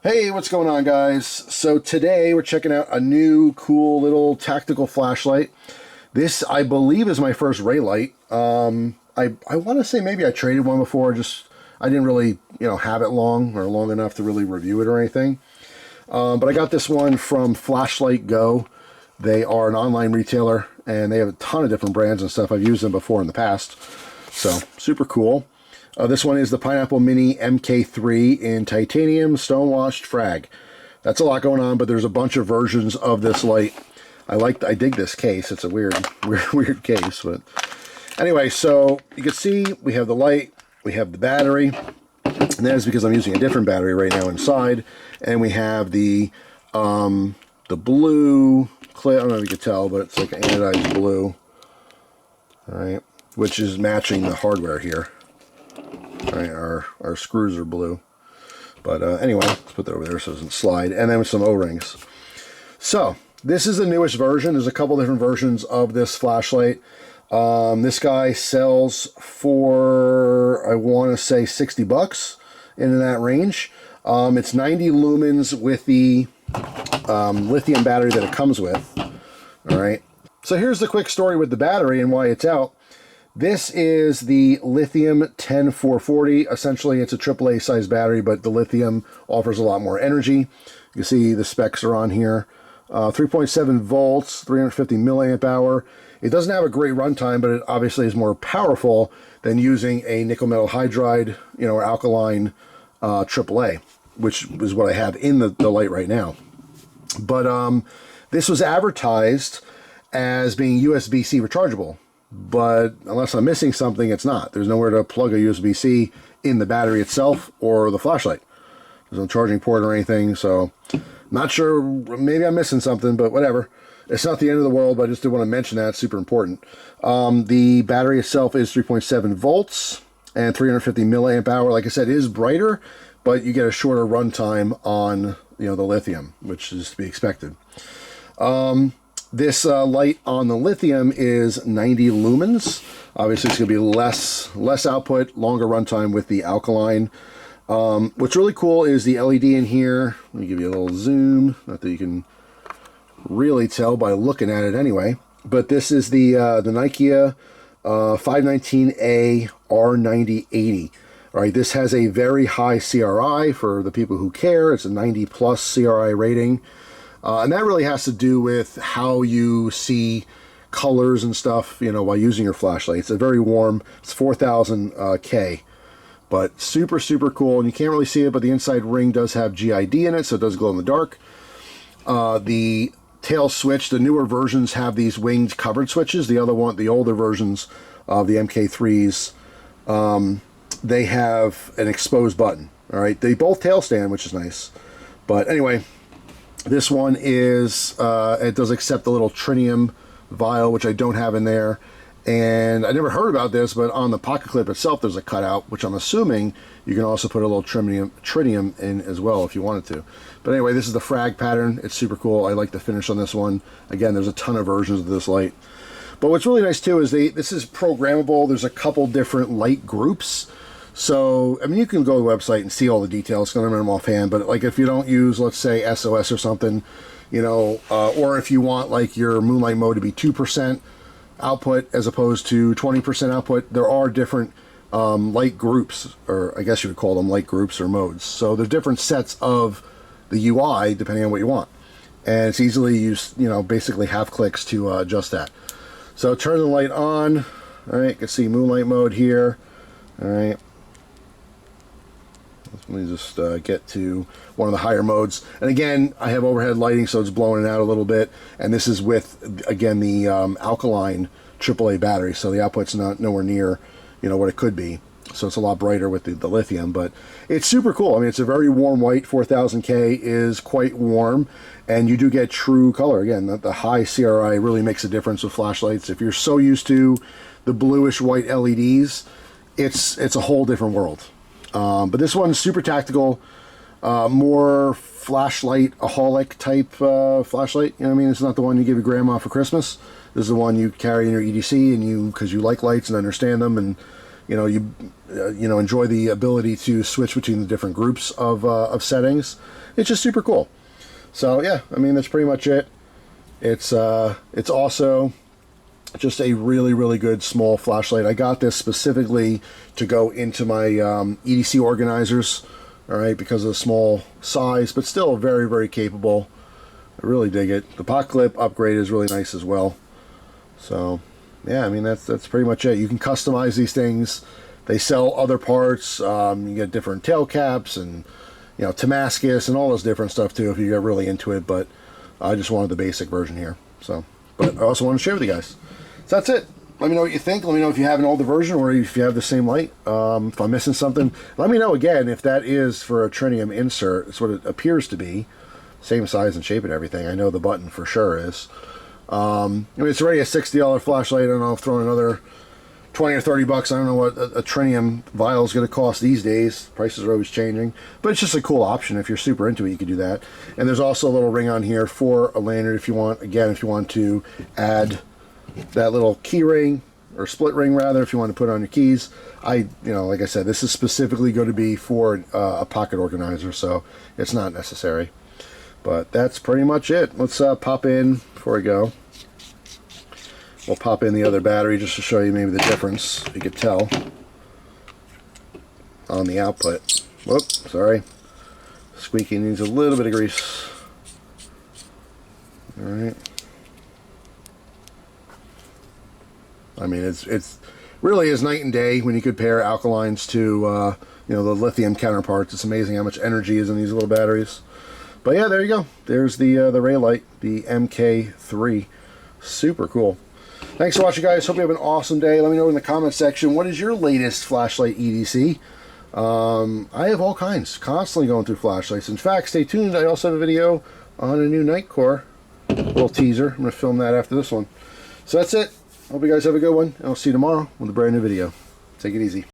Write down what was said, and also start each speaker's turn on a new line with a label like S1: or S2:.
S1: Hey, what's going on, guys? So today we're checking out a new cool little tactical flashlight. This, I believe, is my first ReyLight. I want to say maybe I traded one before, just I didn't really, have it long enough to really review it or anything. But I got this one from Flashlight Go. They are an online retailer, and they have a ton of different brands and stuff. I've used them before in the past, so super cool. This one is the Pineapple Mini MK3 in titanium, stonewashed, frag. That's a lot going on, but there's a bunch of versions of this light. I dig this case. It's a weird case, but anyway, so you can see we have the light, we have the battery, and that is because I'm using a different battery right now inside, and we have the blue clip. I don't know if you can tell, but it's like an anodized blue, all right, which is matching the hardware here. All right, our screws are blue, but anyway, let's put that over there so it doesn't slide, and then with some O-rings. So this is the newest version. There's a couple different versions of this flashlight. This guy sells for, I want to say, 60 bucks, in that range. It's 90 lumens with the lithium battery that it comes with. All right, so here's the quick story with the battery and why it's out. This is the lithium 10440. Essentially, it's a AAA size battery, but the lithium offers a lot more energy. You can see the specs are on here. 3.7 volts, 350 milliamp hour. It doesn't have a great runtime, but it obviously is more powerful than using a nickel metal hydride, or alkaline AAA, which is what I have in the light right now. But this was advertised as being USB-C rechargeable. But unless I'm missing something, it's not. There's nowhere to plug a USB-C in the battery itself or the flashlight. There's no charging port or anything, so not sure. Maybe I'm missing something, but whatever. It's not the end of the world, but I just did want to mention that. It's super important. The battery itself is 3.7 volts and 350 milliamp hour. Like I said, it is brighter, but you get a shorter runtime on the lithium, which is to be expected. This light on the lithium is 90 lumens. Obviously, it's going to be less output, longer runtime with the alkaline. What's really cool is the LED in here. Let me give you a little zoom. Not that you can really tell by looking at it anyway. But this is the Nikia 519A R9080. All right, this has a very high CRI for the people who care. It's a 90 plus CRI rating. And that really has to do with how you see colors and stuff, while using your flashlight. It's a very warm, it's 4000 K, but super, super cool. And you can't really see it, but the inside ring does have GID in it, so it does glow in the dark. The tail switch, the newer versions have these winged covered switches. The older versions of the MK3s, they have an exposed button. All right, they both tail stand, which is nice. But anyway, this one is, it does accept the little tritium vial, which I don't have in there. And I never heard about this, but on the pocket clip itself, there's a cutout, which I'm assuming you can also put a little tritium in as well if you wanted to. But anyway, this is the frag pattern. It's super cool. I like the finish on this one. Again, there's a ton of versions of this light. But what's really nice too is this is programmable. There's a couple different light groups. So, I mean, you can go to the website and see all the details. I don't remember them offhand, but like if you don't use, let's say, SOS or something, or if you want like your moonlight mode to be 2% output as opposed to 20% output, there are different light groups, or I guess you would call them light groups or modes. So there's different sets of the UI depending on what you want. And it's easily used, basically half clicks to adjust that. So turn the light on. All right, you can see moonlight mode here. All right. Let me just get to one of the higher modes. And again, I have overhead lighting, so it's blowing it out a little bit. And this is with, again, the alkaline AAA battery. So the output's nowhere near, what it could be. So it's a lot brighter with the lithium. But it's super cool. I mean, it's a very warm white. 4000 K is quite warm. And you do get true color. Again, the high CRI really makes a difference with flashlights. If you're so used to the bluish white LEDs, it's a whole different world. But this one's super tactical, more flashlight-aholic type flashlight. You know what I mean? It's not the one you give your grandma for Christmas. This is the one you carry in your EDC, and because you like lights and understand them, and you enjoy the ability to switch between the different groups of settings. It's just super cool. So yeah, I mean, that's pretty much it. It's also just a really, really good small flashlight. I got this specifically to go into my EDC organizers, all right, because of the small size, but still very, very capable. I really dig it. The pot clip upgrade is really nice as well. So yeah, I mean, that's pretty much it. You can customize these things. They sell other parts. You get different tail caps and, Damascus and all this different stuff too if you get really into it, but I just wanted the basic version here. So, but I also want to share with you guys. So that's it. Let me know what you think. Let me know if you have an older version or if you have the same light. If I'm missing something, let me know again if that is for a tritium insert. It's what it appears to be. Same size and shape and everything. I know the button for sure is. I mean, it's already a $60 flashlight. I don't know if throwing another 20 or 30 bucks. I don't know what a tritium vial is going to cost these days. Prices are always changing, but it's just a cool option. If you're super into it, you can do that. And there's also a little ring on here for a lanyard if you want. Again, if you want to add that little key ring or split ring rather, if you want to put it on your keys. Like I said, this is specifically going to be for a pocket organizer, so it's not necessary. But that's pretty much it. Let's pop in before I go. We'll pop in the other battery just to show you maybe the difference. You could tell on the output. Whoops, sorry. Squeaky needs a little bit of grease. All right. I mean, it's really is night and day when you compare alkalines to the lithium counterparts. It's amazing how much energy is in these little batteries. But yeah, there you go. There's the ReyLight, the MK3. Super cool. Thanks for watching, guys. Hope you have an awesome day. Let me know in the comment section, what is your latest flashlight EDC? I have all kinds, constantly going through flashlights. In fact, stay tuned. I also have a video on a new Nightcore. A little teaser. I'm going to film that after this one. So that's it. Hope you guys have a good one, and I'll see you tomorrow with a brand new video. Take it easy.